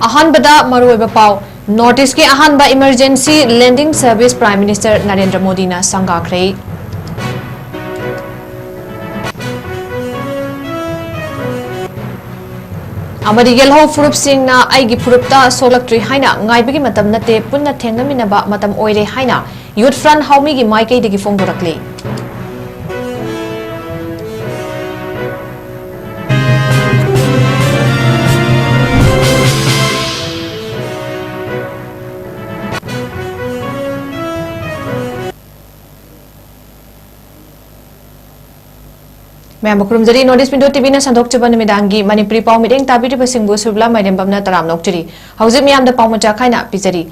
अहानबदा मरुओइबा पाव north east के अहानबा emergency landing service prime minister Narendra Modi ना संगाख्रे अमरी येलहो फुरुप सिंह ना आइगी फुरुपता सोलक्ट्री हाइना ngaibagi matam nate punna thengnaminaba matam oire haina youth front haumi gi maikei degi fongdorakle मैं मकुरुमजरी north east window TV ना संदोक चबन मिदांगी मणिपुरी पाव मिडेंग ताबिरि बसिंगबु सुबला मैडम बमना तराम नोकचरी हौजिक मियाम द पाव मचा खाइना पिजरी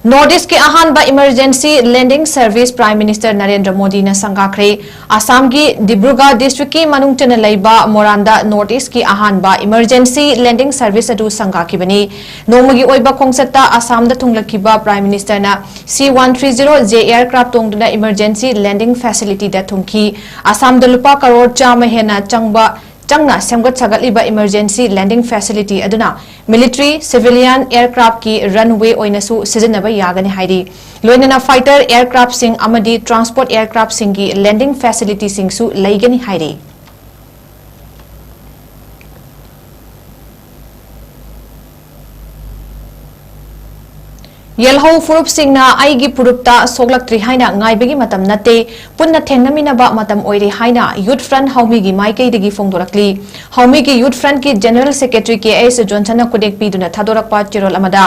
नॉर्थ ईस्ट के अहानबा emergency landing service prime minister Narendra Modi ना संगाख्रे असम की डिब्रुगढ़ डिस्ट्रिक्ट की मनुंगचन लैबा मोरांदा नॉर्थ ईस्ट की अहानबा इमरजेंसी लैंडिंग सर्विस अदु संगाखिबनी नोमगी ओइबा खोंगसत्ता असम द थुंगलखिबा प्राइम मिनिस्टर ना 𝐶130J एयरक्राफ्ट तोंगदुना इमरजेंसी लैंडिंग फैसिलिटी दा थुंगखी असम द लुपा करोड़ चाम हेना चंगना सेमगत सगतलिबा इमरजेंसी लैंडिंग फैसिलिटी अदुना मिलिट्री सिविलियन एयरक्राफ्ट की रनवे ओइनसु सिजनबा यागने हाइरी लोइनना फाइटर एयरक्राफ्ट सिंग अमदी ट्रांसपोर्ट एयरक्राफ्ट सिंग की लैंडिंग फैसिलिटी सिंगसु लैगनी हाइरी येलहो फुरुप सिंगना आइगी फुरुपता सोगलक्ट्री हाइना ngaibagi matam nate punna thengnaminaba matam oire haina youth front haumi gi maikei degi fongdorakli haumi gi youth front ki general secretary 𝐾𝐢𝐯𝐬 𝐁𝐫𝐴 ꯀꯨꯗꯦꯛ ꯄꯤꯗꯨꯅ ꯊꯥꯗꯣꯔꯛꯄ ꯆꯦꯔꯣꯜ ꯑꯃꯗ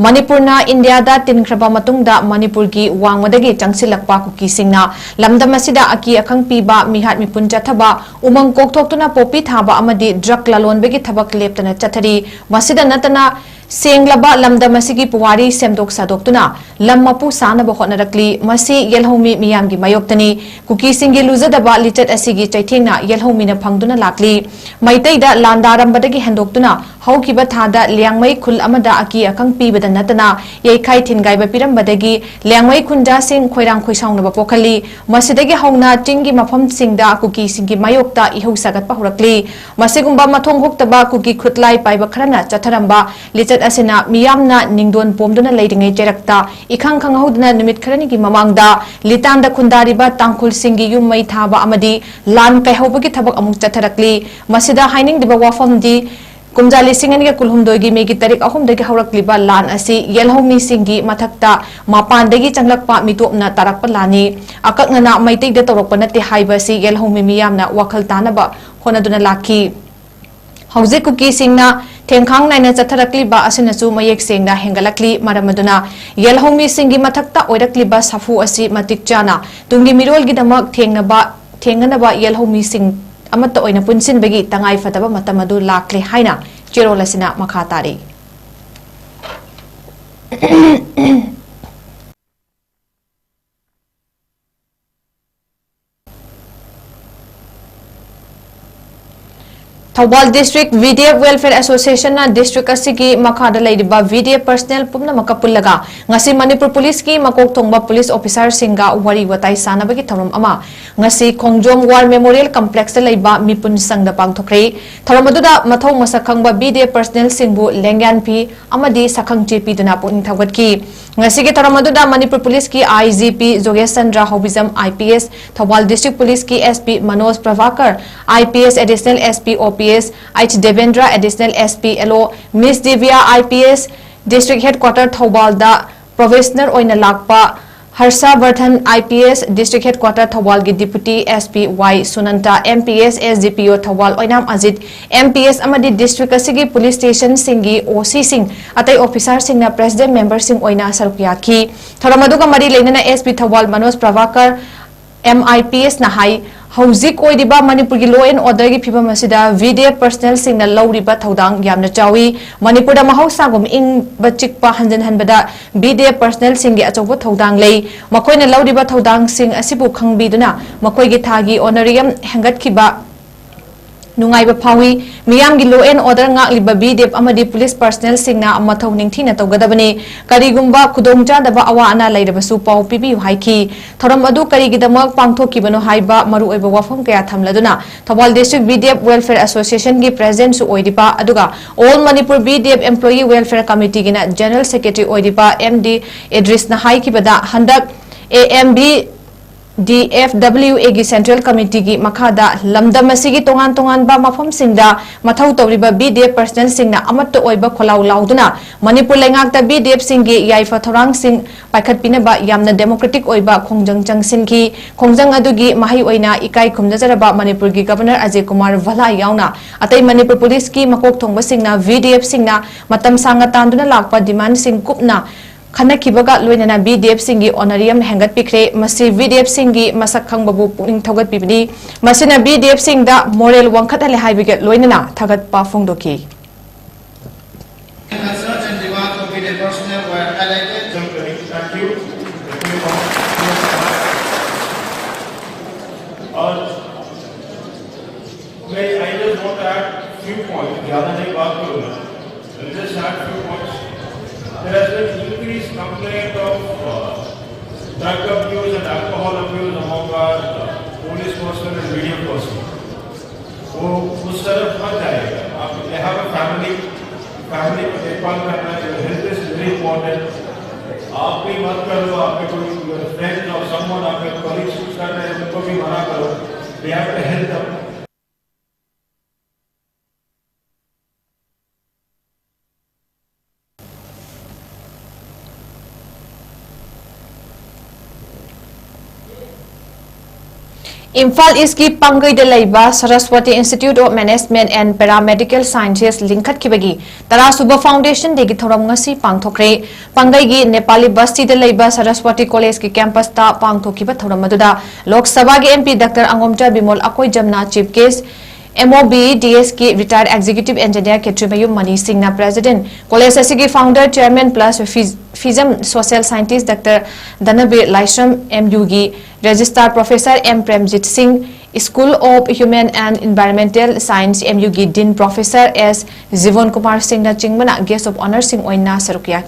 ꯃꯅꯤꯄꯨꯔꯅ ꯏꯟꯗꯤꯌꯥꯗ ꯇꯤꯟꯈ꯭ꯔꯕ ꯃꯇꯨꯡꯗ ꯃꯅꯤꯄꯨꯔꯒꯤ ꯋꯥꯡꯃꯗꯒꯤ ꯆꯪꯁꯤꯜꯂꯛꯄ ꯀꯨꯀꯤꯁꯤꯡꯅ ꯂꯝꯗꯝ ꯑꯁꯤꯗ ꯑꯀꯤ ꯑꯈꯪ ꯄꯤꯕ ꯃꯤꯍꯥꯠ ꯃꯤꯄꯨꯟ ꯆꯠꯊꯕ ꯎꯃꯪ ꯀꯣꯛꯊꯣꯛꯇꯨꯅ ꯄꯣꯄꯤ ꯊꯥꯕ ꯑꯃꯗꯤ ꯗ꯭ꯔꯒ ꯂꯂꯣꯟꯕꯒꯤ ꯊꯕꯛ ꯂꯦꯞꯇꯅ ꯆꯠꯊꯔꯤ ꯃꯁꯤꯗ ꯅꯠꯇꯅ सेंगलबा लमदम असिगी पुवारी सेमदोक सादोक्तुना लम मपु सानबा होटनरक्ली मसी येलहोमी मियामगी मायोक्तनी कुकी सिंगी लुजदबा लिचत असिगी चैथेंगना येलहोमीना फंगदुना लाकली मैतैदा लांदारंबदगी हेंदोक्तुना हौकिबा थादा ल्याङमै खुल अमदा अकी अखंग पीबदा नतना येखाइ थिनगाइबा पिरमबदगी ल्याङमै खुंजा सिंग खोइरांग खोइसाउनबा पोखली मसिदगी हौना चिंगी मफम सिंगदा कुकी सिंगी मायोक्ता इहौ सगतपा हुरक्ली मसिगुंबा मथोंग होक्तबा कुकी खुतलाई पाइबा खरना चथरंबा लिचत असना मियामना निंगदोन पोमदुना लेदिंगे जेरक्ता इखंग खंगहौदना निमित खरनी की ममांगदा लितांदा खुंदारिबा तांकुल सिंगी युममै थाबा अमदी लान कैहौबगी थबक अमुक चथरक्ली मसिदा हाइनिंग दिबा वाफमदी कुमजाली सिंगनिगा कुलहुमदोगी मेगी तारीख अहुमदगी हौरक्लिबा लान असि येलहोमी सिंगी मथक्ता मापानदगी चंगलकपा मितोपना तारकपा लानी अकक्नना मैतैदा तौरकपा नते हाइबसी येलहोमी मियामना वखल तानबा होनदुना लाखी हौजिक कुकी सिंगना थेंखांग नाइना चथरक्लिबा असिनसु मयेक सेंगना हेंगलक्ली मरमदुना येलहोमी सिंगी मथक्ता ओइरक्लिबा साफु असि मतिक चाना तुंगी मिरोलगिदमक थेंगनबा येलहोमी सिंग अमत ओइना पुनसिनबगी तंगाई फतबा मतमदु लाक्ले हाइना चेरोलसिना मखा तारी Thoubal District VDF Welfare Association na district asigi makhada laidiba VDF personnel pumna makapulaga ngasi Manipur Police ki makok thongba police officer singa wari watai sanabagi thorom ama ngasi Khongjom War Memorial Complex da laiba mipun sangda pangthokre thorom aduda mathau masakhangba VDF personnel singbu lengyan pi amadi sakhang JP duna puning thawatki ngasi ki thorom aduda Manipur Police ki IGP Jogesh Chandra Hobizam IPS Thoubal District Police ki SP Manoj Pravakar IPS Additional SP OPS H. Devendra Additional SP LO Miss Divya IPS District Headquarter Thoubal da Provisioner oina lakpa Harsha Vardhan IPS District Headquarter Thoubal gi Deputy SP Y Sunanta MPS SDPO Thoubal oinam Ajit MPS amadi district asigi police station singi OC sing atai officer singna president member sing oina sarukya ki thoramaduga mari leinana SP Thoubal Manoj Pravakar MIPS na hai हौजिक ओइदिबा Manipur की law and order की फिबम असिदा VDF personal सिंगना लौरिबा थौदांग यामना चावी मणिपुर दा महौसागुम इंग बचिकपा हंजन हनबदा VDF personal सिंगी अचौबो थौदांग लई मखोइना लौरिबा थौदांग सिंग असिबु खंगबिदुना मखोइगी थागी ऑनरियम हेंगतखिबा नुंगाइबा फावी मियामगी law and order ngakliba BDF amadi police personnel singna mathau ningthina tawgadabani karigumba khudongchadaba awa ana leirabasu pau pibi haiki thoram adu karigidamak pangthokibano haiba maru oiba wafam kaya thamladuna Thoubal District BDF Welfare Association gi president su oidipa aduga All Manipur BDF Employee Welfare Committee gina General Secretary oidipa MD Idris na haikibada handak AMB DFWA gi Central Committee gi makhada lamdam asigi tongan ba mafam singda mathau tawriba BDF personnel singna amatto oiba kholau lauduna Manipur lengakta BDF singi yaifa thorang sing paikhat pinaba yamna democratic oiba khongjang changsin ki khongjang adugi mahai oina ikai khumnajaraba Manipur gi Governor Ajay Kumar Vala yauna atai Manipur Police ki makok thongba singna VDF singna matam sanga tanduna lakpa demand sing kupna khana kibaga loinana BDF singi honorarium hengat pikre masi VDF singi masak khangbabu puning thogat pibni masina BDF singda moral wangkhat ale haibiga loinana thagat pa phongdoki I just want to add few points. ज़्यादा नहीं बात करूँगा. Just add few points. There has been increased complaint of drug abuse and alcohol abuse among our police personnel and media personnel. वो उस तरफ मत जाएगा. आप they have a family को देखभाल करना है. Health is very important. आप भी मत करो. आपके कोई friend or someone आपके colleagues कुछ कर रहे हैं उनको भी मना करो. They have to help them. Imphal East ki Pangai de Laiba Saraswati Institute of Management and Paramedical Sciences Linkat Kibagi Tara Suba Foundation degi thoram ngasi pangthokre Pangai gi Nepali Basti de Laiba Saraswati College ki campus ta pangthokiba thoram aduda Lok Sabha gi MP Dr. 𝐶𝐢𝐯𝐞𝐿𝐬 Chief MOB DS ki retired executive engineer 𝐾𝐢𝐯𝐿𝐬 Singna president college asigi founder chairman plus FISM social scientist Dr. Dhanabir Laishram MU gi registrar professor M Premjit Singh School of Human and Environmental Science MU gi dean professor S 𝐶𝐢𝐯𝐿𝐬 Singna chingmana guest of honor sing oina sarukya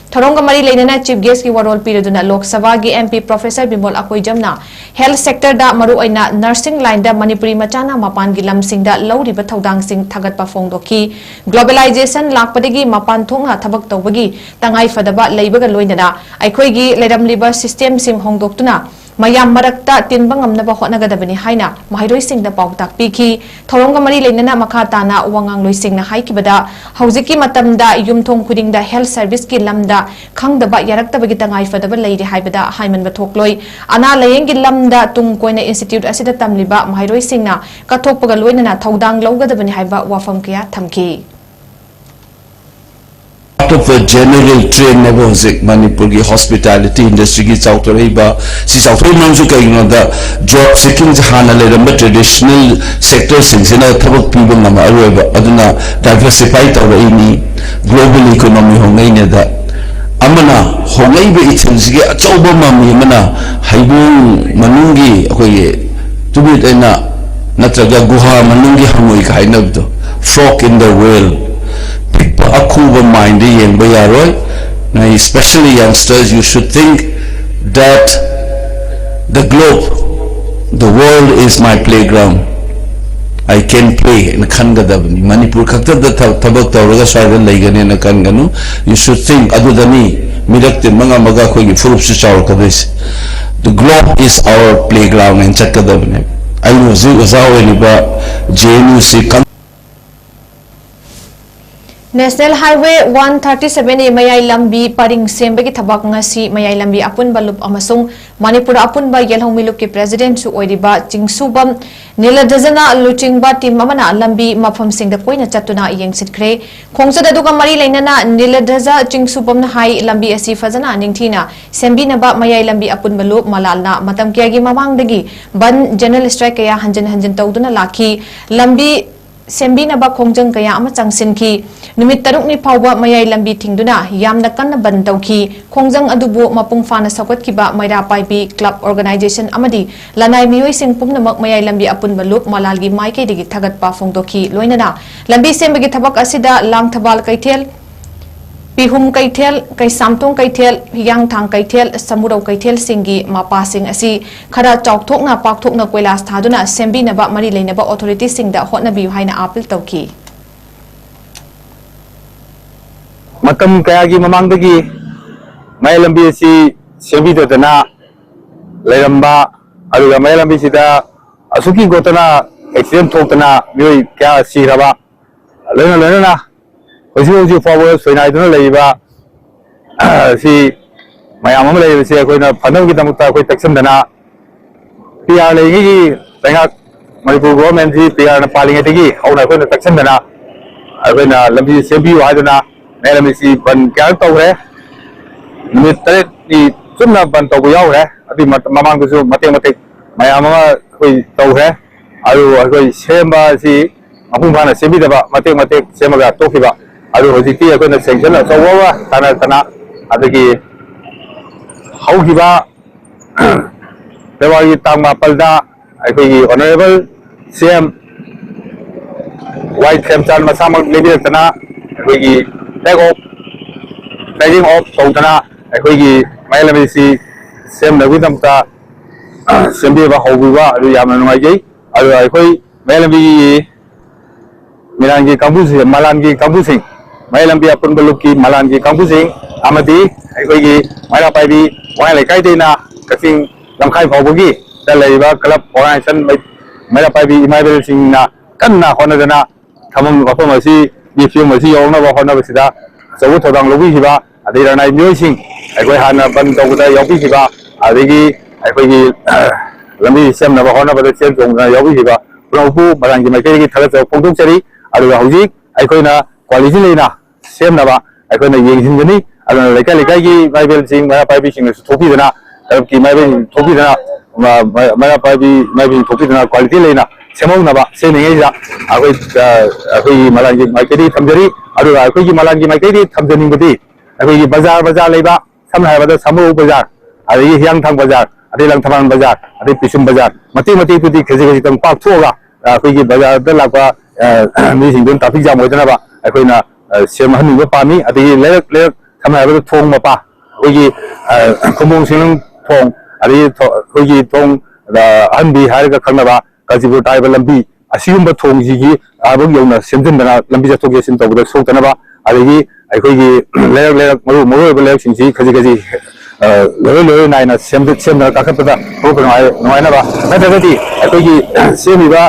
Thoronga mari leinana chief guest ki warol piraduna Lok Sabha gi MP Professor Bimol Akoijamna health sector da maru oina nursing line da Manipuri machana mapan gi lam sing da lauriba thodang sing thagat pa phongdoki globalization lakpadagi mapan thongna thabak tawbagi tangai fadaba leibaga loinana aikhoi gi leiramliba system sim hongdoktuna mayam marakta tinbang amnaba hotnagadabani haina mahairoi singda pautak piki thoronga mari leinana makhatana wangang loi singna haikibada haujiki matamda yumthong khudingda health service ki lamda khangdaba yaraktabagi tangai fadaba leiri haibada haimanba thokloi ana layeng gi lamda tungkoina institute asida tamliba mahairoi singna kathokpaga loinana thodang lawgadabani haiba wafam kya thamki Part of a general trend never was Manipur ki hospitality industry ki chautoraiba si chautor namsu kaino da job seeking jahana le ramba traditional sector singsina thabak piba ngama aroiba aduna diversify tawraini global economy hongai ne da amana hongai be ithinsi achauba mami mana haibu manungi akoi tubit ena natraga guha manungi hamoi kainabdo frog in the whale Akuba mind especially youngsters, you should think that the globe, the world is my playground. I can play in Kangadabani. Manipur kakta da tabak tawraga swagan laigani na kanganu. You should think adudani mirakte mga maga ko gi furup si chawr kadis. The globe is our playground and chakadabani. I was ni ba JNU si National Highway 137 Mayai Lambi Paring Sembagi Thabak ngasi Mayai Lambi Apunba Lup amasung Manipur Apunba 𝐶𝐢𝐯𝐿𝐬 Lup ki president su oidiba Chingsubam Niladazana Luchingba team amana Lambi mafam singda koina chatuna yengsitkre khongsa daduga mari leinana Niladaza Chingsubam na hai Lambi asi fazana ningthina sembinaba Mayai Lambi Apunba Lup malalna matam kyagi mamangdagi ban general strike kaya hanjan tawduna laki Lambi ꯁꯦꯝꯕꯤꯅꯕ ꯈꯣꯡꯖꯪ ꯀꯌꯥ ꯑꯃ ꯆꯪꯁꯤꯟꯈꯤ ꯅꯨꯃꯤꯠ 6ꯅꯤ ꯐꯥꯎꯕ ꯃꯌꯥꯏ ꯂꯝꯕꯤ ꯊꯤꯡꯗꯨꯅ ꯌꯥꯝꯅ ꯀꯟꯅ ban ꯇꯧꯈꯤ ꯈꯣꯡꯖꯪ ꯑꯗꯨꯕꯨ ꯃꯄꯨꯡ ꯐꯥꯅ ꯁꯧꯒꯠꯈꯤꯕ ꯃꯩꯔꯥ ꯄꯥꯏꯕꯤ ꯀ꯭ꯂꯕ ꯑꯣꯔꯒꯅꯥꯏꯖꯦꯁꯟ ꯑꯃꯗꯤ ꯂꯅꯥꯏ ꯃꯤꯑꯣꯏꯁꯤꯡ ꯄꯨꯝꯅꯃꯛ ꯃꯌꯥꯏ ꯂꯝꯕꯤ ꯑꯄꯨꯟꯕ ꯂꯨꯞ ꯃꯂꯥꯜꯒꯤ ꯃꯥꯏꯀꯩꯗꯒꯤ ꯊꯥꯒꯠꯄ ꯐꯣꯡꯗꯣꯛꯈꯤ ꯂꯣꯏꯅꯅ ꯂꯝꯕꯤ ꯁꯦꯝꯕꯒꯤ ꯊꯕꯛ ꯑꯁꯤꯗ ꯂꯥꯡꯊꯕꯥꯜ ꯀꯩꯊꯦꯜ ꯄꯤꯍꯨꯝ ꯀꯩꯊꯦꯜ ꯀꯩꯁꯥꯝꯊꯣꯡ ꯀꯩꯊꯦꯜ ꯍꯤꯌꯥꯡꯊꯥꯡ ꯀꯩꯊꯦꯜ ꯁꯃꯨꯔꯧ ꯀꯩꯊꯦꯜꯁꯤꯡꯒꯤ ꯃꯄꯥꯁꯤꯡ ꯑꯁꯤ ꯈꯔ ꯆꯥꯎꯊꯣꯛꯅ ꯄꯥꯛꯊꯣꯛꯅ ꯀꯣꯏꯂꯥꯁ ꯊꯥꯗꯨꯅ ꯁꯦꯝꯕꯤꯅꯕ ꯃꯔꯤ ꯂꯩꯅꯕ ꯑꯣꯊꯣꯔꯤꯇꯤꯁꯤꯡꯗ ꯍꯣꯠꯅꯕꯤꯌꯨ ꯍꯥꯏꯅ ꯑꯥꯄꯤꯜ ꯇꯧꯈꯤ ꯃꯇꯝ ꯀꯌꯥꯒꯤ ꯃꯃꯥꯡꯗꯒꯤ ꯃꯌꯥꯏ ꯂꯝꯕꯤ ꯑꯁꯤ ꯁꯦꯝꯕꯤꯗꯗꯅ ꯂꯩꯔꯝꯕ ꯑꯗꯨꯒ ꯃꯌꯥꯏ ꯂꯝꯕꯤꯁꯤꯗ ꯑꯁꯨꯛꯀꯤ ꯒꯣꯠꯇꯅ ꯑꯦꯛꯁꯤꯗꯦꯟ ꯊꯣꯛꯇꯅ ꯃꯤꯑꯣꯏ ꯀꯌꯥ ꯁꯤꯈ꯭ꯔꯕ ꯂꯣꯏꯅꯅ ꯍꯧꯖꯤꯛ ꯐꯥꯎꯕ ꯁꯣꯏꯅꯥꯏꯗꯨꯅ ꯂꯩꯔꯤꯕ ꯁꯤ ꯃꯌꯥꯝ ꯑꯃ ꯂꯩꯔꯤꯕꯁꯤ ꯑꯩꯈꯣꯏꯅ ꯐꯅꯕꯒꯤꯗꯃꯛꯇ ꯑꯩꯈꯣꯏ ꯇꯛꯁꯤꯟꯗꯅ ꯄꯤ ꯑꯥꯔ ꯂꯩꯔꯤꯉꯩꯒꯤ ꯂꯩꯉꯥꯛ ꯃꯅꯤꯄꯨꯔ ꯒꯣꯚꯔꯟꯃꯦꯟꯠꯁꯤ ꯄꯤ ꯑꯥꯔꯅ ꯄꯥꯜꯂꯤꯉꯩꯗꯒꯤ ꯍꯧꯅ ꯑꯩꯈꯣꯏꯅ ꯇꯛꯁꯤꯟꯗꯅ ꯑꯩꯈꯣꯏꯅ ꯂꯝꯕꯤ ꯁꯦꯝꯕꯤꯌꯨ ꯍꯥꯏꯗꯨꯅ ꯃꯌꯥꯏ ꯂꯝꯕꯤꯁꯤ ꯕꯟ ꯀꯌꯥ ꯇꯧꯈ꯭ꯔꯦ ꯅꯨꯃꯤꯠ 8ꯅꯤ ꯆꯨꯝꯅ ꯕꯟ ꯇꯧꯕ ꯌꯥꯎꯈ꯭ꯔꯦ ꯑꯗꯨꯒꯤ ꯃꯃꯥꯡꯗꯁꯨ ꯃꯇꯦꯛ ꯃꯌꯥꯝ ꯑꯃ ꯑꯩꯈꯣꯏ ꯇꯧꯈ꯭ꯔꯦ ꯑꯗꯨ ꯑꯩꯈꯣꯏ ꯁꯦꯝꯕ ꯑꯁꯤ ꯃꯄꯨꯡ ꯐꯥꯅ ꯁꯦꯝꯕꯤꯗꯕ ꯃꯇꯦꯛ ꯁꯦꯝꯃꯒ ꯇꯣꯛꯈꯤꯕ ꯑꯗꯨ ꯍꯧꯖꯤꯛꯇꯤ ꯑꯩꯈꯣꯏꯅ ꯁꯦꯡꯁꯟ ꯑꯆꯧꯕ ꯑꯃ ꯇꯥꯟꯅꯗꯅ ꯑꯗꯒꯤ ꯍꯧꯈꯤꯕ ꯐꯦꯕ꯭ꯔꯨꯋꯥꯔꯤ ꯇꯥꯡ 9ꯗ ꯑꯩꯈꯣꯏꯒꯤ ꯑꯣꯅꯔꯦꯕꯜ ꯁꯤ.ꯑꯦꯝ ꯋꯥꯏ ꯈꯦꯝꯆꯥꯟ ꯃꯁꯥꯃꯛ ꯂꯦꯞꯄꯤꯔꯛꯇꯅ ꯑꯩꯈꯣꯏꯒꯤ ꯇꯦꯛ ꯑꯣꯐ ꯇꯧꯗꯅ ꯑꯩꯈꯣꯏꯒꯤ ꯃꯌꯥꯏ ꯂꯝꯕꯤꯁꯤ ꯁꯦꯝꯅꯕꯒꯤꯗꯃꯛꯇ ꯁꯦꯝꯕꯤꯕ ꯍꯧꯕꯤꯕ ꯑꯗꯨ ꯌꯥꯝꯅ ꯅꯨꯡꯉꯥꯏꯖꯩ ꯑꯗꯨꯒ ꯑꯩꯈꯣꯏ ꯃꯌꯥꯏ ꯂꯝꯕꯤꯒꯤ ꯃꯤꯂꯥꯟꯒꯤ ꯀꯥꯡꯕꯨꯁꯤꯡ ꯃꯂꯥꯟꯒꯤ ꯀꯥꯡꯕꯨꯁꯤꯡ ꯃꯌꯥꯏ ꯂꯝꯕꯤ ꯑꯄꯨꯟꯕ ꯂꯨꯞꯀꯤ ꯃꯂꯥꯟꯒꯤ ꯀꯥꯡꯕꯨꯁꯤꯡ ꯑꯃꯗꯤ ꯑꯩꯈꯣꯏꯒꯤ ꯃꯩꯔꯥ ꯄꯥꯏꯕꯤ ꯋꯥꯉꯥꯏ ꯂꯩꯀꯥꯏꯗꯩꯅ ꯀꯛꯆꯤꯡ ꯂꯝꯈꯥꯏ ꯐꯥꯎꯕꯒꯤ ꯂꯩꯔꯤꯕ ꯀ꯭ꯂꯕ ꯑꯣꯔꯒꯅꯥꯏꯖꯦꯁꯟ ꯃꯩꯔꯥ ꯄꯥꯏꯕꯤ ꯏꯃꯥꯏꯕꯦꯜꯁꯤꯡꯅ ꯀꯟꯅ ꯍꯣꯠꯅꯗꯅ ꯃꯐꯝ ꯑꯁꯤꯒꯤ ꯐꯤꯕꯝ ꯑꯁꯤ ꯌꯧꯅꯕ ꯍꯣꯠꯅꯕꯁꯤꯗ ꯑꯆꯧꯕ ꯊꯧꯗꯥꯡ ꯂꯧꯕꯤꯈꯤꯕ ꯑꯗꯩ ꯂꯅꯥꯏ ꯃꯤꯑꯣꯏꯁꯤꯡ ꯑꯩꯈꯣꯏ ꯍꯥꯟꯅ ꯕꯟ ꯇꯧꯕꯗ ꯌꯥꯎꯕꯤꯈꯤꯕ ꯑꯗꯒꯤ ꯑꯩꯈꯣꯏꯒꯤ ꯂꯝꯕꯤ ꯁꯦꯝꯅꯕ ꯍꯣꯠꯅꯕꯗ ꯆꯦꯟ ꯆꯣꯡꯗꯅ ꯌꯥꯎꯕꯤꯈꯤꯕ ꯄꯨꯝꯅꯃꯛꯄꯨ ꯃꯂꯥꯟꯒꯤ ꯃꯥꯏꯀꯩꯗꯒꯤ ꯊꯥꯒꯠꯆꯕ ꯐꯣꯡꯗꯣꯛꯆꯔꯤ ꯑꯗꯨꯒ ꯍꯧꯖꯤꯛ ꯑꯩꯈꯣꯏꯅ ꯀ꯭ꯋꯥꯂꯤꯇꯤ ꯂꯩꯅ ꯁꯦꯝꯅꯕ ꯑꯩꯈꯣꯏꯅ ꯌꯦꯡꯁꯤꯟꯒꯅꯤ ꯑꯗꯨꯅ ꯂꯩꯀꯥꯏꯒꯤ ꯏꯃꯥꯏꯕꯦꯜꯁꯤꯡ ꯃꯩꯔꯥ ꯄꯥꯏꯕꯤꯁꯤꯡꯅꯁꯨ ꯊꯣꯛꯄꯤꯗꯅ ꯀ꯭ꯂꯕꯀꯤ ꯏꯃꯥꯏꯕꯦꯜꯁꯤꯡ ꯊꯣꯛꯄꯤꯗꯅ ꯃꯩꯔꯥ ꯄꯥꯏꯕꯤ ꯏꯃꯥꯏꯕꯦꯜꯁꯤꯡ ꯊꯣꯛꯄꯤꯗꯅ ꯀ꯭ꯋꯥꯂꯤꯇꯤ ꯂꯩꯅ ꯁꯦꯝꯍꯧꯅꯕ ꯁꯦꯝꯂꯤꯉꯩꯁꯤꯗ ꯑꯩꯈꯣꯏꯒꯤ ꯃꯂꯥꯟꯒꯤ ꯃꯥꯏꯀꯩꯗꯒꯤ ꯊꯝꯖꯔꯤ ꯑꯗꯨꯒ ꯑꯩꯈꯣꯏꯒꯤ ꯃꯂꯥꯟꯒꯤ ꯃꯥꯏꯀꯩꯗꯒꯤ ꯊꯝꯖꯅꯤꯡꯕꯗꯤ ꯑꯩꯈꯣꯏꯒꯤ ꯕꯖꯥꯔ ꯂꯩꯕ ꯁꯝꯅ ꯍꯥꯏꯔꯕꯗ ꯁꯃꯨꯔꯧ ꯕꯖꯥꯔ ꯑꯗꯒꯤ ꯍꯤꯌꯥꯡꯊꯥꯡ ꯕꯖꯥꯔ ꯑꯗꯩ ꯂꯪꯊꯕꯥꯜ ꯕꯖꯥꯔ ꯑꯗꯩ ꯄꯤꯁꯨꯝ ꯕꯖꯥꯔ ꯃꯇꯦꯛꯇꯨꯗꯤ ꯈꯖꯤꯛꯇꯪ ꯄꯥꯛꯊꯣꯛꯑꯒ ꯑꯩꯈꯣꯏꯒꯤ ꯕꯖꯥꯔꯗ ꯂꯥꯛꯄ ꯃꯤꯁꯤꯡꯗꯨꯅ ꯇ꯭ꯔꯥꯐꯤꯛ ꯖꯥꯝ ꯑꯣꯏꯗꯅꯕ ꯑꯩꯈꯣꯏꯅ ꯁꯦꯝꯍꯟꯅꯤꯡꯕ ꯄꯥꯝꯃꯤ ꯑꯗꯒꯤ ꯂꯩꯔꯛ ꯁꯝꯅ ꯍꯥꯏꯔꯕꯗ ꯊꯣꯡ ꯃꯄꯥ ꯑꯩꯈꯣꯏꯒꯤ ꯈꯨꯝꯕꯣꯡ ꯁꯤꯡꯅꯨꯡ ꯊꯣꯡ ꯑꯗꯒꯤ ꯑꯩꯈꯣꯏꯒꯤ ꯊꯣꯡ ꯑꯍꯟꯕꯤ ꯍꯥꯏꯔꯒ ꯈꯪꯅꯕ ꯀꯥꯖꯤꯄꯨꯔ ꯇꯥꯏꯕ ꯂꯝꯕꯤ ꯑꯁꯤꯒꯨꯝꯕ ꯊꯣꯡꯁꯤꯒꯤ ꯑꯥꯕꯛ ꯌꯧꯅ ꯁꯦꯝꯖꯤꯟꯗꯅ ꯂꯝꯕꯤ ꯆꯠꯊꯣꯛ ꯆꯠꯁꯤꯟ ꯇꯧꯕꯗ ꯁꯣꯛꯇꯅꯕ ꯑꯗꯒꯤ ꯑꯩꯈꯣꯏꯒꯤ ꯂꯩꯔꯛ ꯃꯔꯨ ꯑꯣꯏꯕ ꯂꯩꯔꯛꯁꯤꯡꯁꯤ ꯈꯖꯤꯛ ꯂꯣꯏ ꯅꯥꯏꯅ ꯁꯦꯝꯗꯅ ꯀꯥꯈꯠꯄꯗ ꯊꯣꯛꯄ ꯅꯨꯡꯉꯥꯏꯅꯕ ꯅꯠꯇ꯭ꯔꯒꯗꯤ ꯑꯩꯈꯣꯏꯒꯤ ꯁꯦꯝꯃꯤꯕ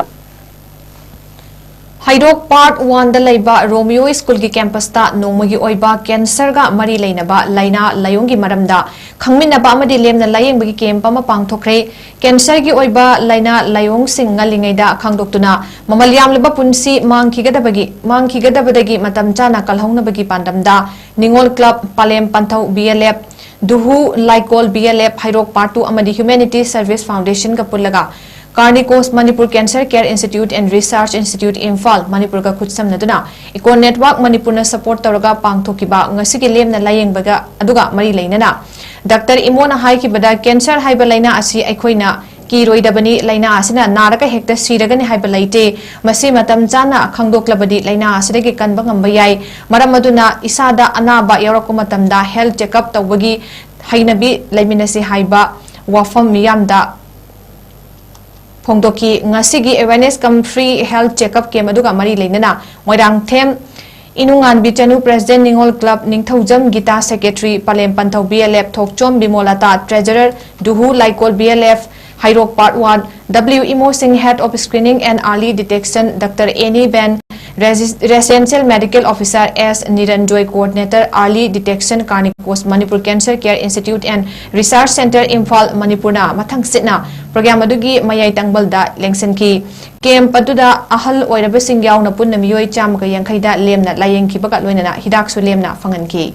ꯍꯩꯔꯣꯛ ꯄꯥꯔꯠ 1ꯗ ꯂꯩꯕ ꯔꯣꯃꯤꯌꯣ ꯁ꯭ꯀꯨꯜꯒꯤ ꯀꯦꯝꯄꯁꯇ ꯅꯣꯡꯃꯒꯤ ꯑꯣꯏꯕ ꯀꯦꯟꯁꯔꯒ ꯃꯔꯤ ꯂꯩꯅꯕ ꯂꯩꯅꯥ ꯂꯥꯏꯑꯣꯡꯒꯤ ꯃꯔꯝꯗ ꯈꯪꯃꯤꯟꯅꯕ ꯑꯃꯗꯤ ꯂꯦꯝꯅ ꯂꯥꯌꯦꯡꯕꯒꯤ ꯀꯦꯝꯞ ꯑꯃ ꯄꯥꯡꯊꯣꯛꯈ꯭ꯔꯦ ꯀꯦꯟꯁꯔꯒꯤ ꯑꯣꯏꯕ ꯂꯩꯅꯥ ꯂꯥꯏꯑꯣꯡꯁꯤꯡ ꯉꯜꯂꯤꯉꯩꯗ ꯈꯪꯗꯣꯛꯇꯨꯅ ꯃꯃꯜ ꯌꯥꯝꯂꯕ ꯄꯨꯟꯁꯤ ꯃꯥꯡꯈꯤꯒꯗꯕꯗꯒꯤ ꯃꯇꯝ ꯆꯥꯅ ꯀꯜꯍꯧꯅꯕꯒꯤ ꯄꯥꯟꯗꯝꯗ ꯅꯤꯡꯉꯣꯜ ꯀ꯭ꯂꯕ ꯄꯥꯂꯦꯝ ꯄꯟꯊꯧ BLF ꯗꯨꯍꯨ ꯂꯥꯏꯀꯣꯜ BLF ꯍꯩꯔꯣꯛ ꯄꯥꯔꯠ 2 ꯑꯃꯗꯤ ꯍ꯭ꯌꯨꯃꯦꯅꯤꯇꯤ ꯁꯔꯚꯤꯁ ꯐꯥꯎꯟꯗꯦꯁꯟꯒ ꯄꯨꯜꯂꯒ ꯀꯥꯔꯅꯤꯀꯣꯁ Manipur cancer care institute and research institute Imphal ꯃꯅꯤꯄꯨꯔꯒ ꯈꯨꯠꯁꯝꯅꯗꯨꯅ ꯏꯀꯣ ꯅꯦꯠꯋꯥꯔꯛ ꯃꯅꯤꯄꯨꯔꯅ ꯁꯄꯣꯔꯠ ꯇꯧꯔꯒ ꯄꯥꯡꯊꯣꯛꯈꯤꯕ ꯉꯁꯤꯒꯤ ꯂꯦꯝꯅ ꯂꯥꯌꯦꯡꯕꯒ ꯑꯗꯨꯒ ꯃꯔꯤ ꯂꯩꯅꯅ ꯗꯥꯛꯇꯔ ꯏꯃꯣꯅ ꯍꯥꯏꯈꯤꯕꯗ ꯀꯦꯟꯁꯔ ꯍꯥꯏꯕ ꯂꯩꯅꯥ ꯑꯁꯤ ꯑꯩꯈꯣꯏꯅ ꯀꯤꯔꯣꯏꯗꯕꯅꯤ ꯂꯩꯅꯥ ꯑꯁꯤꯅ ꯅꯥꯔꯒ ꯍꯦꯛꯇ ꯁꯤꯔꯒꯅꯤ ꯍꯥꯏꯕ ꯂꯩꯇꯦ ꯃꯁꯤ ꯃꯇꯝ ꯆꯥꯅ ꯈꯪꯗꯣꯛꯂꯕꯗꯤ ꯂꯩꯅꯥ ꯑꯁꯤꯗꯒꯤ ꯀꯟꯕ ꯉꯝꯕ ꯌꯥꯏ ꯃꯔꯝ ꯑꯗꯨꯅ ꯏꯁꯥꯗ ꯑꯅꯥꯕ ꯌꯥꯎꯔꯛꯄ ꯃꯇꯝꯗ ꯍꯦꯜꯊ ꯆꯦꯛꯑꯞ ꯇꯧꯕꯒꯤ ꯍꯩꯅꯕꯤ ꯂꯩꯃꯤꯟꯅꯁꯤ ꯍꯥꯏꯕ ꯋꯥꯐꯝ ꯃꯤꯌꯥꯝꯗ ꯐꯣꯡꯗꯣꯛꯈꯤ ꯉꯁꯤꯒꯤ awareness cum free health checkup camp ꯑꯗꯨꯒ ꯃꯔꯤ ꯂꯩꯅꯅ ꯃꯣꯏꯔꯥꯡꯊꯦꯝ ꯏꯅꯨꯡꯉꯥꯟꯕꯤ ꯆꯅꯨ ꯄ꯭ꯔꯦꯁꯤꯗꯦꯟꯠ ꯅꯤꯡꯉꯣꯜ ꯀ꯭ꯂꯕ ꯅꯤꯡꯊꯧꯖꯝ ꯒꯤꯇꯥ ꯁꯦꯀ꯭ꯔꯦꯇꯔꯤ ꯄꯂꯦꯝ ꯄꯟꯊꯧ BLF ꯊꯣꯛꯆꯣꯝ ꯕꯤꯃꯣꯂꯥꯇꯥ ट्रेजरर दुहु लाइकोल BLF Heirok part 1 W Imo Singh head of screening and early detection doctor एनी बेन residential medical officer S Niranjoy coordinator early detection कार्निकोस Manipur cancer care institute and research centre Imphal मणिपुरना मथंग सिटना प्रोग्राम अदुगी मयाई तंगबलदा लेंसनकी कैंप अदुदा अहल ओइरबसिंग यावना पुन्ना मियोय 180 दा लेमना लायेंखिबगा लोइनना हिदाकसु लेमना फंगनकी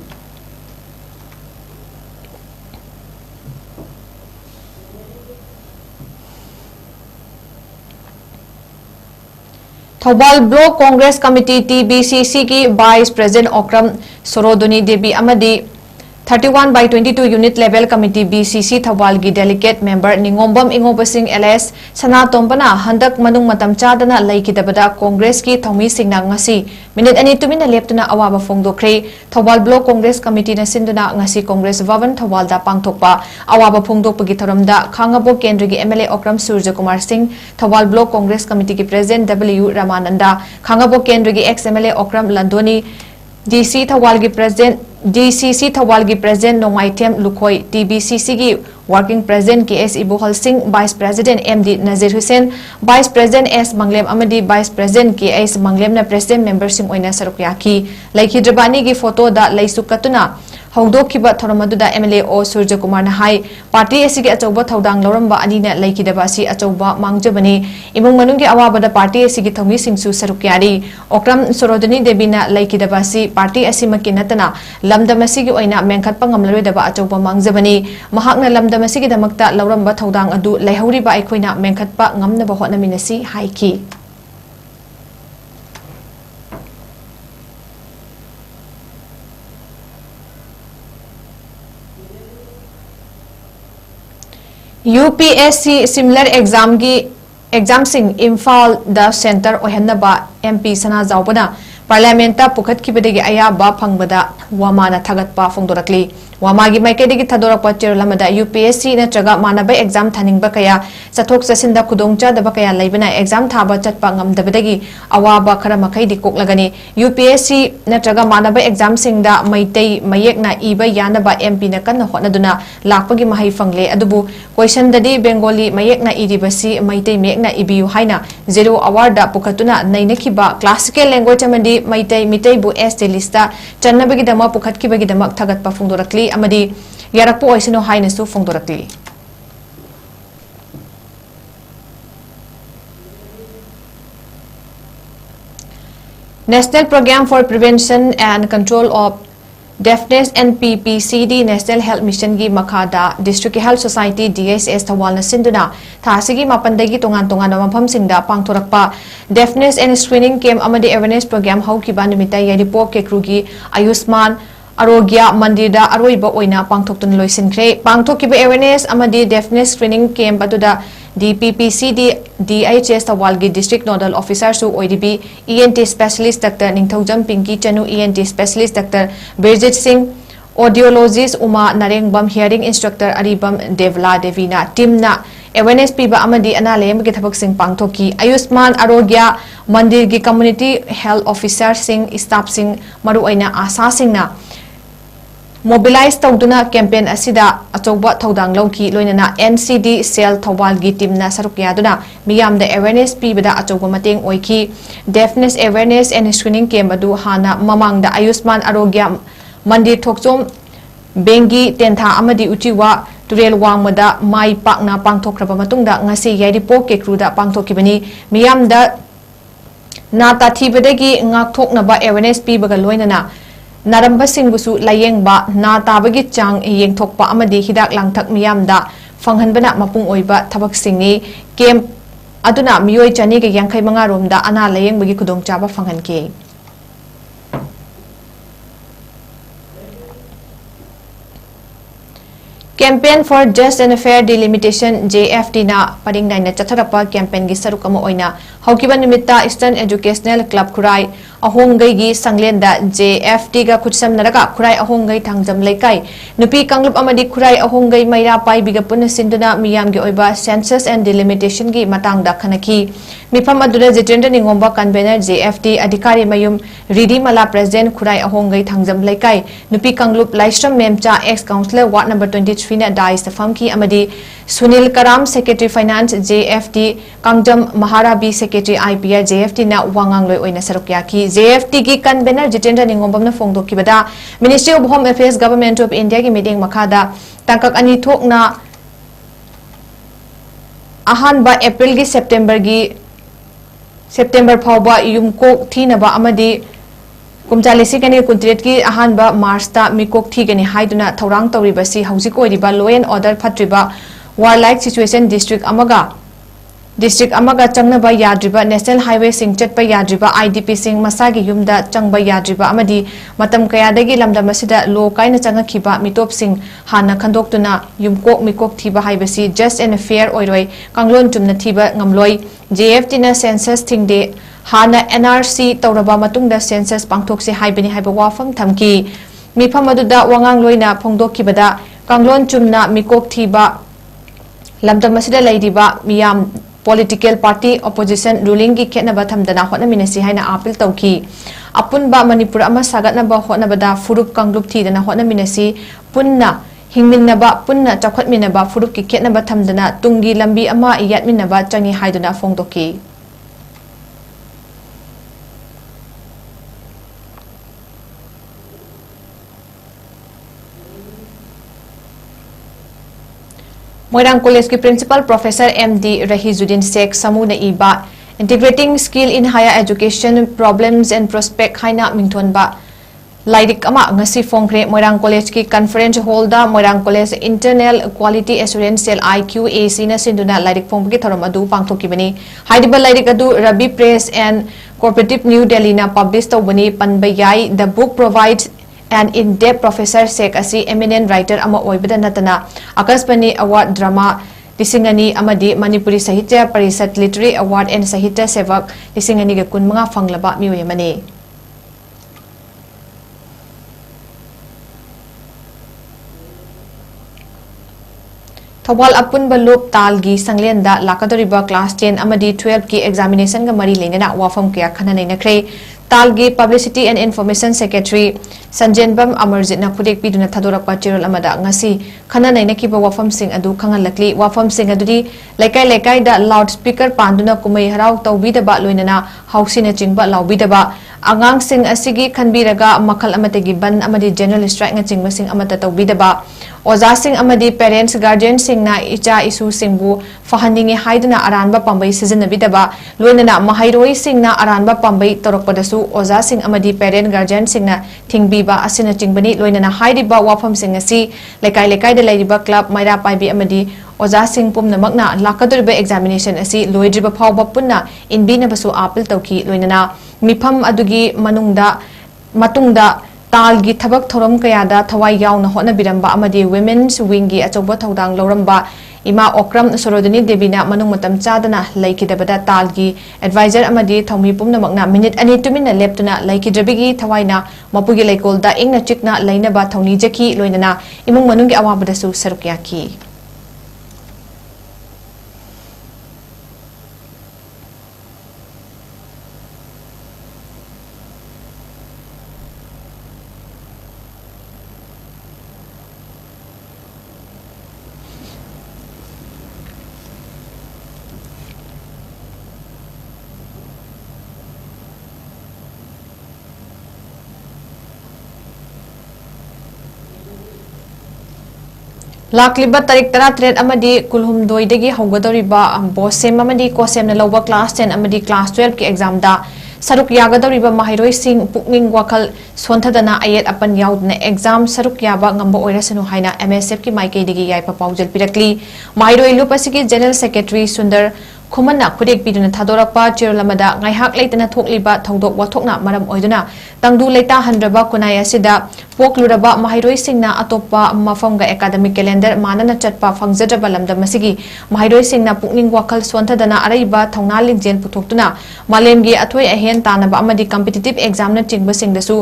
Thoubal Block Congress Committee TBCC की Vice President Okram Soroduni Devi Amadi 31/22 Unit Level Committee BCC Thoubal की Delegate Member Ningombam Ingobasing LS Sanatompana Handak Manung Matam Chadana Laikidabada Congress की Thomi Singna ngasi Minute ani tumina leptuna awaba phongdokre Thoubal Block Congress Committee na sinduna ngasi Congress Vavan Thoubal da pangthokpa awaba phongdokpagi thoramda Khangabo Kendra gi MLA Okram 𝐋𝐢𝐯𝐞 Thoubal Block Congress Committee ki President W Ramananda Khangabo Kendra gi ex MLA Okram Landoni DC Thoubal gi President DCC Thoubal gi President 𝐂𝐲𝐻𝐸 𝐿𝐸 TBCC gi Working President KS Ibuhal Singh Vice President MD Nazir Hussain Vice President S Manglem amadi Vice President KS Manglem na President Member Singh oina saruk yaki Laikhidrabani gi photo da laisukatuna hongdokkiba thoramadu MLA O Surja Kumar na hai party asigi achauba thodang loramba anina laikhidaba si achauba mangjabani imung manung gi awaba da party asigi thomi singsu saruk yari Okram Sorodani Debina laikhidaba si party asimaki natana lamdam asigi oina mengkhatpa ngamlarwedaba achauba mangjabani mahakna lamdam asigi damakta loramba thodang adu laihoriba aikoina mengkhatpa ngamnaba hotnaminasi haiki UPSC similar exam sing Imphal the center ohenaba MP Sana Zaubana Parliamenta Pukhat Kibedegi Ayaba Pangbada Wamana Tagatpa Fongdorakli Wamagi Maikedi Tadorapa Lamada UPSC Natraga Manaba exam Taning Bakaya Satok Sasinda Kudongcha the Bakaya Labina exam Taba Chatpangam the Bedegi Awaba Karamakai di Koklagani UPSC Natraga Manaba exam sing da Maitei Mayekna Iba Yanaba MP Nakana Honaduna Lakpagi Mahi Fangle Adubu Question Dadi Bengali Mayekna Idibasi Maitei Mekna Ibiu Haina Zero Awarda Pukatuna Nainakiba Classical Language Amadi Maitei Mitei Bu ST Lista Chanabagi Dama Pukatki Bagi Damak Tagat Pafungdorakli Amadi Yarakpo Oisino Hainasu Fungdorakli National Program for Prevention and Control of Deafness NPPCD National Health Mission gi Makhada District Health Society DSS Thoubal na sinduna thasigi mapandagi tongan na mafam singda pangthorakpa Deafness and Screening Camp amadi Awareness Program haukiba numita yaripo kekrugi Ayushman Arogya Mandirda Aroiba oina pangthoktun loisinkhre pangthokiba Awareness amadi Deafness Screening Camp aduda DPPCD DHS Thoubal gi District Nodal Officer su OIDB ENT Specialist Dr. Ningthaujam Pinky Chanu ENT Specialist Dr. Birjit Singh Audiologist Uma Narengbam Hearing Instructor Aribam Devla Devina Timna Awareness piba amadi analem gi thabak sing pangthoki Ayushman Arogya Mandir gi Community Health Officer sing staff sing maru oina asa singna Mobilize Tauduna campaign asida achouba thodang lawki loinana NCD Cell Thoubal gi team na sarukyaduna miyam da awareness pibada achouba mateng oiki Deafness Awareness and Screening Camp adu hana mamang da Ayushman Arogya Mandir Thokchom Bengi Tentha amadi Uchiwa Turel Wangmada Mai Pakna Pangthokraba matungda ngasi Yairipo Kekruda pangthokibani miyam da nata thibadagi ngakthoknaba awareness pibaga loinana Naramba Singbusu Layengba Na Tabagi Chang Yengthokpa amadi hidak langthak miyamda fanghanbana mapung oiba thabak singi camp aduna miyoi chani ge yankhai manga romda ana layengbagi khudongchaba fanghanke Campaign for Just and Fair Delimitation JFD na paring na chatharapa campaign gi sarukama oina haukiba nimita Eastern Educational Club Khurai ahonggai gi sanglenda JFD ga khutsam naraga Khurai ahonggai thangjam laikai nupi kanglup amadi Khurai ahonggai maira pai biga pun sinduna miyam gi oiba census and delimitation gi matang da khanaki mifam aduna Jitendra Ningomba convener JFD adhikari mayum Ridi Mala President Khurai ahonggai thangjam laikai nupi kanglup Laistram Memcha ex councillor ward number 23 Fina Dais Famki Amadi Sunil Karam Secretary Finance JFD Kangjam Maharabi Secretary IPR JFD na wangang loi oina sarukyaki JFD ki convener Jitendra Ningombam na phongdokibada Ministry of Home Affairs Government of India ki meeting makhada tangkak ani thokna ahanba April gi September phawba yumkok thinaba amadi Kumchalisi kani kuntret ki ahanba Marsta mikok thigani haiduna thaurang tawribasi haujik oiriba law and order phatriba warlike situation district amaga District amaga changnaba yadriba national highway sing chatpa yadriba IDP sing masagi yumda changba yadriba amadi matam kayadagi lamdam asida lo kaina changakhiba mitop sing hana khandoktuna yumkok mikok thiba haibasi just and fair oiroi kanglon chumna thiba ngamloi JFT na census thingde hana NRC tawraba matungda census pangthokse haibani haiba wafam thamki mifam aduda wangang loina phongdokkibada kanglon chumna mikok thiba lamdam asida leidiba miyam political party opposition ruling ki khetnaba thamdana hotnaminasi haina appeal tawki apunba manipur ama sagatnaba hotnabada furup kanglup thidana hotnaminasi punna hingminnaba punna chakhatminaba furup ki khetnaba thamdana tungi lambi ama yatminaba changi haiduna phongdoki Moirang College ki Principal Professor MD Rahizuddin Sheikh Samuna iba integrating skill in higher education problems and prospect haina mingthonba laidik ama ngasi phongre Moirang College ki conference hall da Moirang College internal quality assurance cell 𝐼𝐸𝐴𝐶 na sinduna laidik phongki thoram adu pangthokibani haidiba laidik adu Rabi Press and Cooperative New Delhi na publish tawbani panbayai the book provides an in-depth Professor Sheikh asi eminent writer ama oibada natana Akasbani Award drama Lisingani amadi Manipuri Sahitya Parisat Literary Award and Sahitya Sevak Lisingani ga kun mga fanglaba miyoyamani Thoubal Apunba Lup talgi sanglenda lakadoriba class 10 amadi 12 ki examination ga mari lengena wafam kya khananai nakre talgi Publicity and Information Secretary Sanjenbam Amarjit na khudek piduna thadorakpa chirol amada ngasi khananai nakiba wafam sing adu khangalakli wafam sing adudi lekai da loudspeaker panduna kumai harau tawbidaba loinana hausina chingba laubidaba angang sing asigi khanbiraga makhal amategi ban amadi general strike nga chingba sing amata tawbidaba Oza sing amadi parents guardian sing na icha isu singbu fahaningi haiduna aranba pambai sizinabidaba loinana mahairoi sing na aranba pambai torokpadasu oza sing amadi parent guardian sing na thingbiba asina chingbani loinana haidiba wafam sing asi lekai da laidiba club maira paibi amadi oza sing pumnamakna lakaduriba examination asi loidriba phawba punna inbinabasu appeal tawki loinana mifam adugi matungda Talgi Tabak Thoram Kayada Thawai Yauna Hotna Biramba Amadi Women's Wingi Achoba Thaudang Loramba Ima Okram Sorodini Devina Manung Matam Chadana Laikidabada Talgi Advisor Amadi Thomi Pumna Magna Minute Ani Tumina Leptuna Laikidabigi Thawaina Mapugi Laikolda Ingna Chikna Lainaba Thawni Jaki Loinana Imung Manungi Awabadasu Sarukyaki Lakliba tarik tara thread amadi kulhum doidagi haugadoriba bosem amadi kosem na loba class 10 amadi class 12 ki exam da saruk yagadoriba mahairoi sing pukning wakal sonthadana ayet apan yaudna exam saruk yaba ngamba oirasanu haina MSF ki maikei digi yai papaujal pirakli mahairoi lupasigi general secretary Sundar Khumana khudek piduna thadorakpa chirolamada ngaihak leitana thokliba thodok wathokna maram oiduna tangdu leita handraba kunaya sida pokluraba mahairoi singna atopa mafamga academic calendar manana chatpa phangjadraba lamdam masigi mahairoi singna pukning wakal sonthadana araiba thongna lingjen puthoktuna malemgi athoi ahen tanaba amadi competitive exam na chingba singdasu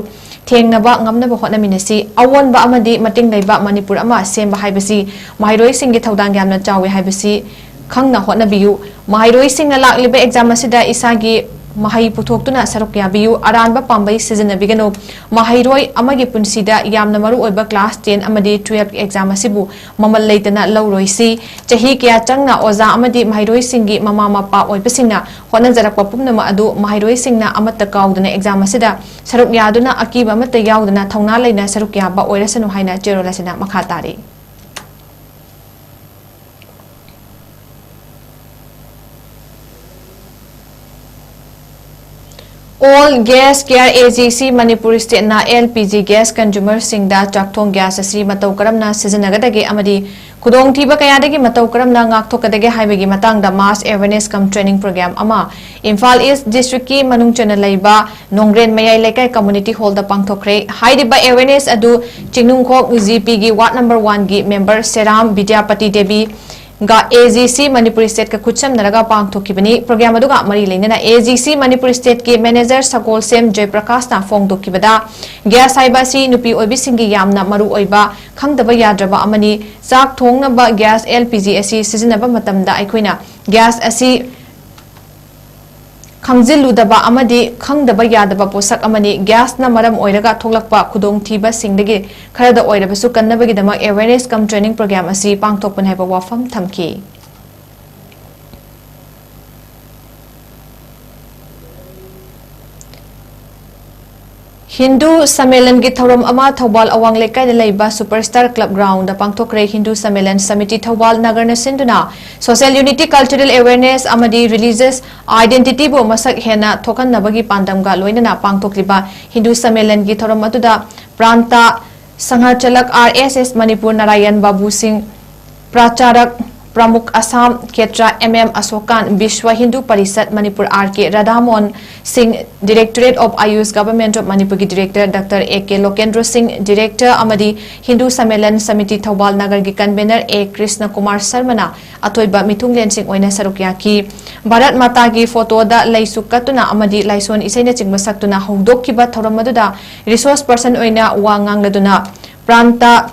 thengnaba ngamnaba hotnaminasi awonba amadi mating leiba manipur ama semba haibasi mahairoi singi thodang yamna chawe haibasi khangna hotnabiyu mahairoi singna lakliba exam asida isagi mahai puthokuna saruk yabiyu aranba pambai sizinabigano mahairoi amagi punsida yamna maru oiba class 10 amadi 12 exam asibu mamal leitana lawroisi chahi kya changna oza amadi mahairoi singi mama mapa oibasingna honanjarakpa pumnama adu mahairoi singna amatta kauduna exam asida saruk yaduna akiba amatta yauduna thongna leina saruk yaba oirasanu haina cherolasina makhatari All gas care agency Manipur state na LPG gas consumer singda chakthong gas asi matau karamna sizinnagadagi amadi Khudongthiba kayadagi matau karamna ngakthokadage haibagi matangda mass awareness cum training program ama Imphal East District ki manungchana laiba Nongren Mayai Lekai Community Hall da pangthokre haidiba awareness adu 𝐶𝐞𝐲 𝐍𝐞 gi ward number 1 gi member Seram Vidyapati Devi ga AGC Manipur State ka kucham naraga pangthokibani program adu ga mari leinana AGC Manipur State ki manager Sakol Sem Jayprakash na phongdokibada gas haiba si nupi oibi singi yamna maru oiba khangdaba yadraba amani chak thongnaba gas LPG asi sizinaba matamda aikoina gas asi ꯈꯪꯖꯤꯜꯂꯨꯗꯕ ꯑꯃꯗꯤ ꯈꯪꯗꯕ ꯌꯥꯗꯕ ꯄꯣꯠꯁꯛ ꯑꯃꯅꯤ ꯒ꯭ꯌꯥꯁꯅ ꯃꯔꯝ ꯑꯣꯏꯔꯒ ꯊꯣꯛꯂꯛꯄ ꯈꯨꯗꯣꯡꯊꯤꯕꯁꯤꯡꯗꯒꯤ ꯈꯔꯗ ꯑꯣꯏꯔꯕꯁꯨ ꯀꯟꯅꯕꯒꯤꯗꯃꯛ ꯑꯦꯋꯦꯌꯔꯅꯦꯁ ꯀꯝ ꯇ꯭ꯔꯦꯅꯤꯡ ꯄ꯭ꯔꯣꯒ꯭ꯔꯥꯝ ꯑꯁꯤ ꯄꯥꯡꯊꯣꯛꯄꯅꯤ ꯍꯥꯏꯕ ꯋꯥꯐꯝ ꯊꯝꯈꯤ Hindu Sammelan ki Thorom ama Thoubal Awang Lekai da laiba Superstar Club Ground da pangthokre Hindu Sammelan Samiti Thoubal Nagar na sinduna social unity cultural awareness amadi religious identity bo masak hena thokan nabagi pandamga loinana pangthokliba Hindu Sammelan ki Thorom atuda Pranta Sangharchalak RSS Manipur Narayan Babu Singh Pracharak Pramukh Assam Ketra Asokan Vishwa Hindu Parisat Manipur RK Radhamon Singh Directorate of Ayush Government of Manipur ki Director Dr. A.K. Lokendra Singh Director Amadi Hindu Sammelan Samiti Thoubal Nagar ki Convener A. Krishna Kumar Sarmana Atoiba Mithunglen Singh oina sarukyaki Bharat Mata ki photo da laisukatuna amadi laison isaina chingmasakuna hongdokkiba thoram aduda resource person oina wa ngangladuna Pranta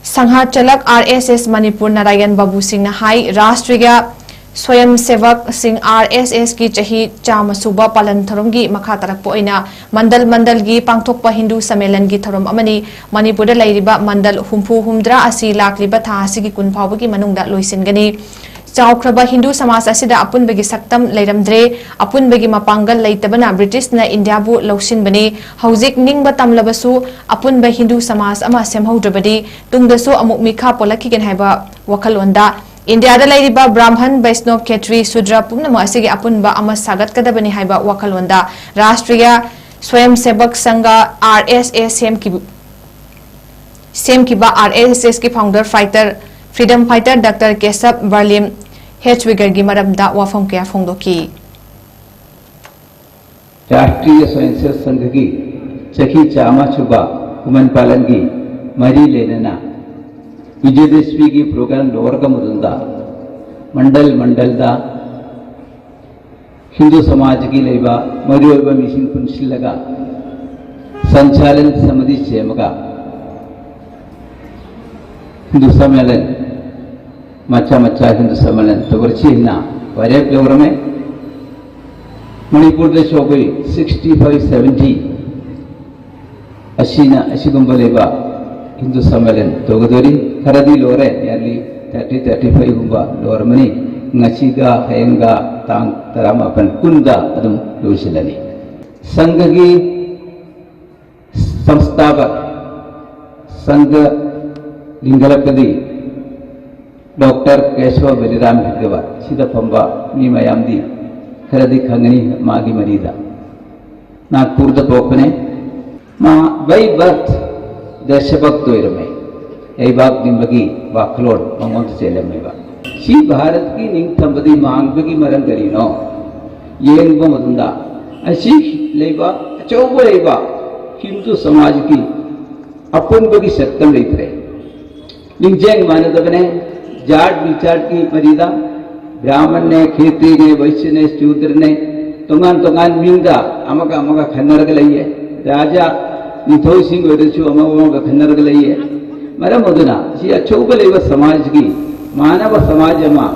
Sangharchalak RSS Manipur Narayan Babu Singh na hai Rashtriya Swayam Sevak Singh RSS ki chahi chamasuba palan thorom gi makha tarakpo oina mandal gi pangthokpa Hindu Sammelan gi thorom amani Manipur da lairiba mandal humpu humdra asi lakliba tha asigi kunphawba gi manungda loisingani Chaukraba Hindu Samas asida apunbagi saktam leiramdre apunbagi mapangal leitabana British na India bu lausinbani hauzik ningba tamlabasu apunba Hindu Samas ama semhaudrabadi tungdasu amuk mikha polakhigen haiba wakalonda India da lairiba Brahman Vaishnav Khetri Sudra pumnama asigi apunba ama sagat kadabani haiba wakalonda Rashtriya Swayam Sevak Sangha RSS Semkiba RSS ki founder freedom fighter Dr. Kesab Barlim 𝐶𝐲𝐸 maramda wafam kya phongdoki राष्ट्रीय स्वयंसेवक संघ की चखी चामा छुबा उमन पालन की मरी लेना विजयदशमी की programme lower का मुदंदा मंडल दा हिंदू समाज की लेबा मरी और मिशन पुंसिल लगा संचालन समिति क्षेमगा हिंदू सम्मेलन मच्चा हिंदू सम्मेलन तो वर्षी ना वरे प्रोग्राम में मणिपुर देश हो गई 65-70 अशीगुंब लेबा हिंदू सम्मेलन तो गदोरी खरदी लोरे यानी 30-35 गुंबा लोर money ngasiga hayenga tang taramapan kunda adum losilani संघ की संस्थापक संघ लिंगलपदी डॉक्टर केशव बलिराम भिगवा सिदा फंबा मी मयामदी खरदी खंगनी मागी मरीदा नागपुर द पोकने मा वै बर्थ देशभक्त इरमे ए बाग दिमगी वाखलोड मंगोंत चेलमेबा सी भारत की निंगथंबदी मांगबगी मरन गरीनो येंगब मदुंदा असी लेबा चौबो लेबा हिंदू समाज की अपुनबगी सत्यम लेतरे निंगजेंग मानदबने जाट विचार की मरीदा ब्राह्मण ने खेती ने वैश्य ने शूद्र ने तोंगान मिंगा अमगा खन्नरग लइए राजा निथौ सिंह वेदसु अमगा खन्नरग लइए मरम मदुना सी अचौब लेबा समाज की मानव समाज अमा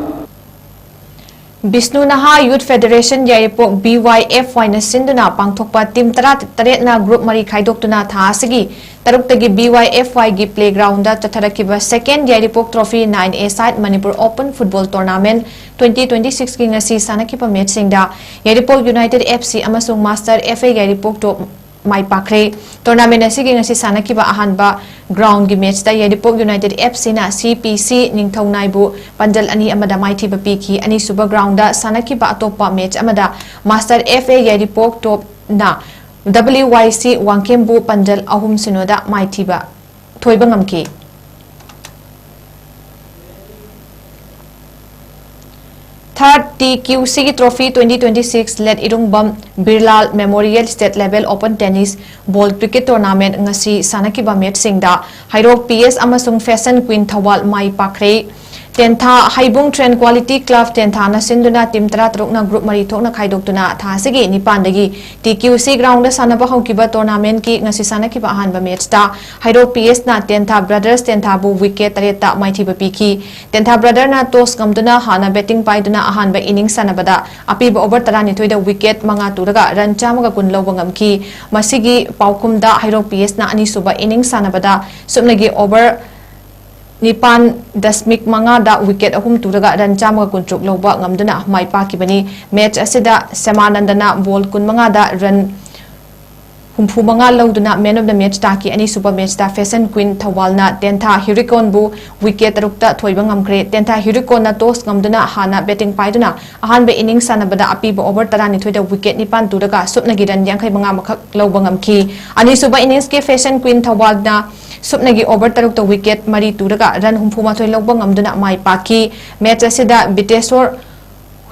Bisnu Naha Youth Federation Yaipok BYFY na sinduna pangthokpa team 38 na group mari khaidokuna tha asigi taruktagi BYFY gi playground da chatharakiba second Yaipok Trophy 9A side Manipur Open Football Tournament 2026 ki ngasi sanakipa match singda Yaipok United FC amasung Master FA Yaipok to mai pakre tournament asigi ngasi sanakiba ahanba ground gi match da Yaipok United FC na CPC ningthaunai bu panjal ani amada mai thiba piki ani suba ground da sanakiba atopa match amada Master FA Yaipok top na WYC Wangkem bu panjal ahum sinoda mai thiba thoiba ngamki Third 𝐷𝐞𝐶 Trophy 2026 led Irungbam Birlal Memorial State Level Open Tennis Ball Cricket Tournament ngasi sanakiba match singda Hairok PS amasung Fashion Queen Thoubal mai pakre Tentha Haibung Trend Quality Club Tentha na sinduna team 13 na group mari thokna khaidokuna tha sigi nipandagi 𝐷𝐞𝐶 ground da sanaba haukiba tournament ki ngasi sanakiba ahanba match ta Hairok PS na Tentha Brothers Tentha bu wicket tareta maithiba piki Tentha brother na toss gamduna hana batting paiduna ahanba innings sanabada apiba over 32 da wicket manga turaga run chamaga kun lawba ngamki masigi paukumda Hairok PS na ani suba innings sanabada sumnagi over Nipan Dasmik Manga da wicket ahum turaga ran chamaga kuntruk loba ngamduna mai pakibani match asida Samanandana ball kun manga da run humpu manga lawduna man of the match taki ani super match da Fashion Queen Thoubal na Tentha Hurricane bu wicket rukta thoiba ngamkre Tentha Hurricane na toss ngamduna hana batting paiduna ahanba innings sanabada apiba over 32 da wicket nipan turaga supnagi ran yankhai manga makhak lawba ngamki ani super innings ke Fashion Queen Thoubal na Supnagi over taruk to wicket mari turaga ran humpuma thoi lawba ngamduna mai paki match asida Bitesor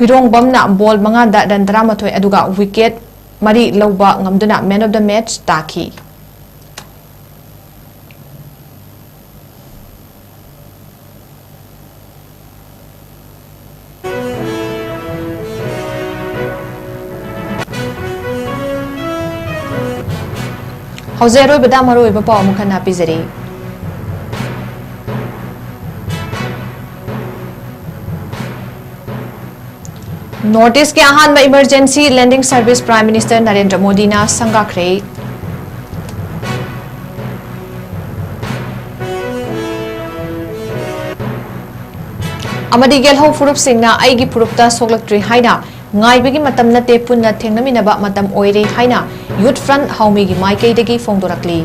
Huirong bamna ball manga da ran 13 aduga wicket mari lawba ngamduna man of the match taki Hauzeroi bada maroi bapa mukhanna pizari Notice ke ahanba emergency lending service Prime Minister Narendra Modi na sangakhre Amadi gelho furup singna aigi furupta soklaktri haina ngaibagi matam na te punna thengnaminaba matam oire haina Youth Front haumigi maikaidagi fongdorakli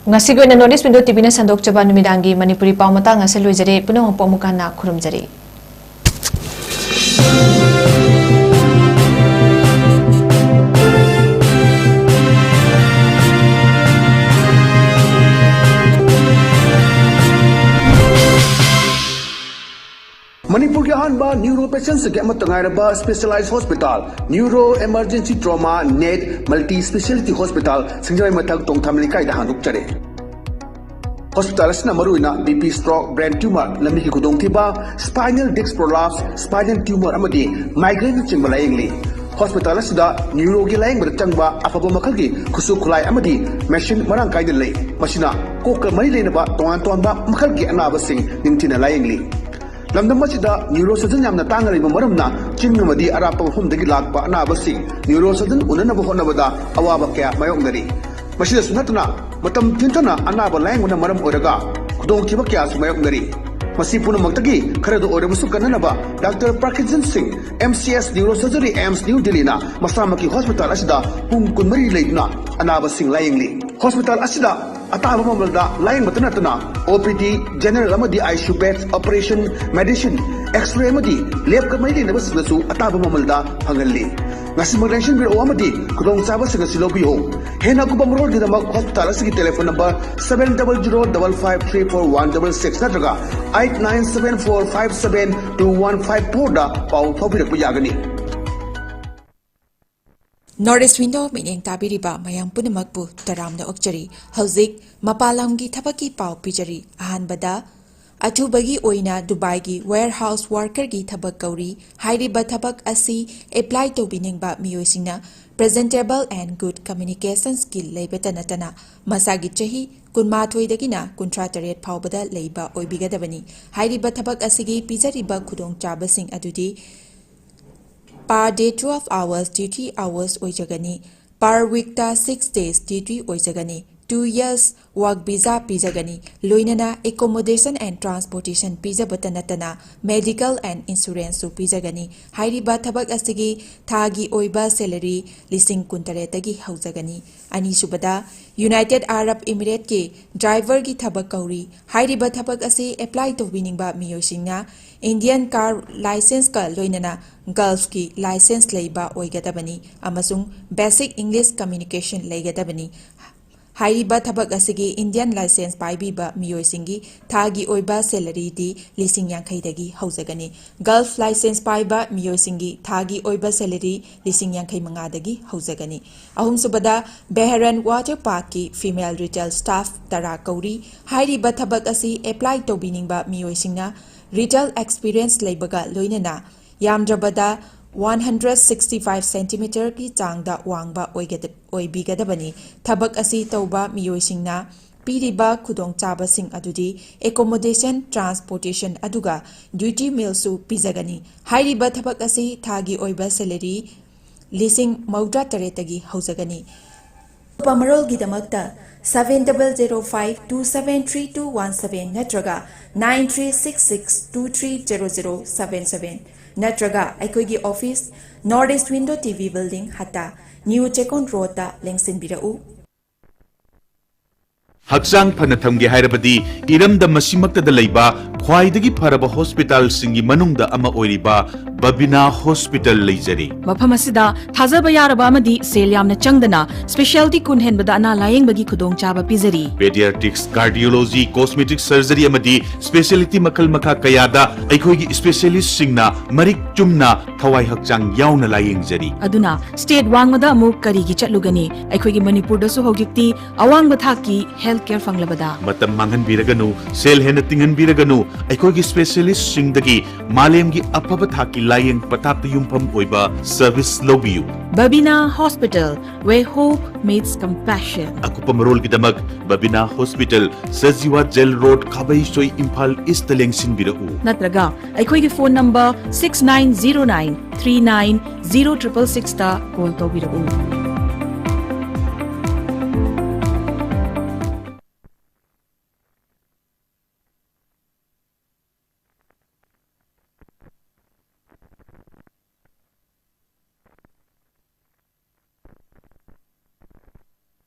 ngasi goina notice window TV na sandok chaba numidangi manipuri pawmata ngase loijare punong pomukana khurumjari Manipur के अहानबा neuro patients के अमतंगायरबा specialised hospital neuro emergency trauma नेट multi speciality hospital सिंजय मथक तोंगथाम लिकाई दा हानुक चरे हॉस्पिटल असना मरुइना बीपी स्ट्रोक ब्रेन ट्यूमर लमी की खुदोंथिबा spinal disc prolapse spinal tumour अमदी माइग्रेन चिंबा लायंगली हॉस्पिटल असदा न्यूरो की लायंग चंगबा अफबा मखल की खुसु खुलाई अमदी मशीन मरांग कायद लई मसिना कोक मरी लेनबा तोंगान तोंबा मखल की अनाबसिंग निंथिना लायंगली Lamdam masida neurosurgeon yamna tangariba maramna chingamadi arapa mafumdagi lakpa anabasing neurosurgeon unanaba honabada awaba kaya mayoknari masida sunatna matam tintana anaba layanguna maram oraga khudongkiba kaya su mayoknari masi punamakdagi kharadu oramusu kananaba Dr. Parkinson Singh MCS Neurosurgery AIMS New Delhi na masamaki hospital asida pung kunmari leidna anabasing layingli hospital asida ataba mamalda laying matanatna OPD general amadi ICU beds operation medicine x-ray amadi lab ka mai na basnasu ataba mamalda hangalli ngasi magrension biro amadi kudong saba singa silobi ho hena ku bamrol di damak hospital asigi telephone number 7005534166 natraga 8974572154 da pau thobirak pujagani Northeast Window Minyang Tabiriba Mayang Punamakpu Taramna Okjari Hauzik Mapalamgi Tabaki Pau Pijari Ahanbada Atubagi Oina Dubai Warehouse Worker Gi Tabak Gauri Hairiba Tabak Asi Apply to Biningba Miyosina Presentable and Good Communication Skill Lebetanatana Masagi Chahi Kunmatoi Dagina Contratariat Paubada Leiba Oibigadabani Hairiba Tabak Asigi Pizariba Kudong Chabasing Adudi Per day 12 hours duty hours oijagani. Per week ta 6 days duty oijagani. 2 years work visa pijagani loinana accommodation and transportation pijabata natana medical and insurance su pijagani hairiba thabak asigi thagi oiba salary lising kuntaretagi haujagani ani subada United Arab Emirates ke driver gi thabak kauri hairiba thabak asi apply to winingba miyoisingna Indian car license ka loinana Gulf ki license leiba oigadabani amasung basic English communication leigadabani Hairiba thabak asigi Indian license paibiba miyoisingi thagi oiba salary di lising yankhaidagi haujagani Gulf license paiba miyoisingi thagi oiba salary lising yankhai mangadagi haujagani ahum subada Beharan Water Park ki female retail staff tara kauri hairiba thabak asi apply to biningba miyoisingna retail experience leibaga loinana yamdrabada 165 cm ki changda wangba oibigadabani thabak asi tauba miyoisingna piriba khudong chaba sing adudi accommodation transportation aduga duty meal su pizagani hairiba thabak asi thagi oiba salary lising maudra taretagi haujagani pamarol gidamakta 7005273217 natraga 9366230077 natraga aikoigi office Northeast Window TV building hata New Chekon Road ta lengsinbirau Hakchang phana thamge hairabadi iramda masimakta da leiba khwaidagi pharaba hospital singi manungda ama oiriba Babina Hospital leijari mafam asida thajaba yaraba amadi sel yamna changdana specialty kun henbada ana layeng bagi khudong chaba pizari pediatrics cardiology cosmetic surgery amadi specialty makal makha kayada aikhoigi specialist singna marik chumna thawai hakchang yauna layeng jari aduna state wangmada amu kari gi chatlugani aikhoigi manipur da su hojikti awang bathaki health care fanglabada matam mangan biraganu sel hena tingan biraganu aikhoigi specialist singdagi malemgi apaba thaki layeng patapta yumpham oiba service lobiyu Babina Hospital where hope meets compassion akupa marol gidamak Babina Hospital Sajiwa Jail Road Khabai Soi Imphal East lengsin birau natraga aikhoigi phone number 6909390666 ta call to birau